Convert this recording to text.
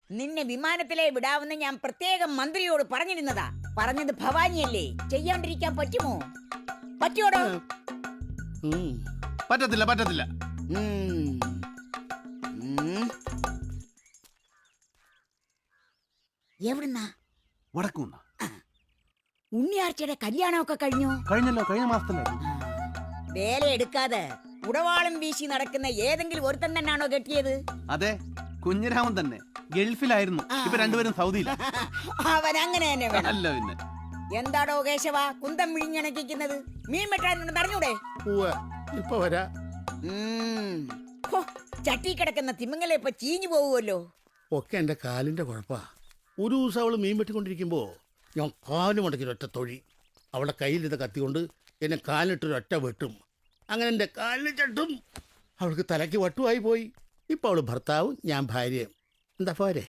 നിന്നെ വിമാനത്തിലെ വിടാവുന്ന ഞാൻ പ്രത്യേകം മന്ത്രിയോട് പറഞ്ഞിരുന്നതാ. പറഞ്ഞത് ഭവാനിയല്ലേ, ചെയ്യാണ്ടിരിക്കാൻ പറ്റുമോ? പറ്റോടോ? പറ്റത്തില്ല പറ്റത്തില്ല. എവിടുന്നാ? വടക്കുന്നാ. ഉണ്ണിയാർച്ചയുടെ കല്യാണമൊക്കെ കഴിഞ്ഞോ? കഴിഞ്ഞല്ലോ, കഴിഞ്ഞ മാസത്തിലെ. വേല എടുക്കാതെ ഉടവാളം വീശി നടക്കുന്ന ഏതെങ്കിലും ഒരുത്തൻ തന്നെയാണോ കെട്ടിയത്? അതെ, കുഞ്ഞിരാമൻ തന്നെ. ഗൾഫിലായിരുന്നു, ഇപ്പൊ രണ്ടുപേരും സൗദിയില. അവൻ അങ്ങനെ തന്നെ വേണം. അല്ല പിന്നെ എന്താടോ കേശവ കുന്തം വിഴിഞ്ഞണക്കിക്കുന്നത്? മീൻ വെട്ടാനുണ്ടെന്ന് അറിഞ്ഞൂടെ? ഇപ്പൊ വരാ. ചട്ടി കിടക്കുന്ന തിമിങ്ങലെ ഇപ്പൊ ചീഞ്ഞു പോകുമല്ലോ. ഒക്കെ എന്റെ കാലിന്റെ കുഴപ്പാ. ഒരു ദിവസം അവള് മീൻ വെട്ടിക്കൊണ്ടിരിക്കുമ്പോ ഞാൻ കാല് മുടക്കി ഒറ്റ തൊഴി. അവളുടെ കയ്യിലിരുന്ന കത്തിക്കൊണ്ട് എന്നെ കാലിട്ടൊരൊറ്റ വെട്ടും. അങ്ങനെ എൻ്റെ കാലിന് ചട്ടും. അവൾക്ക് തലയ്ക്ക് വട്ടുമായി പോയി. ഇപ്പൊ അവള് ഭർത്താവും ഞാൻ ഭാര്യയും. എന്താ പോരെ?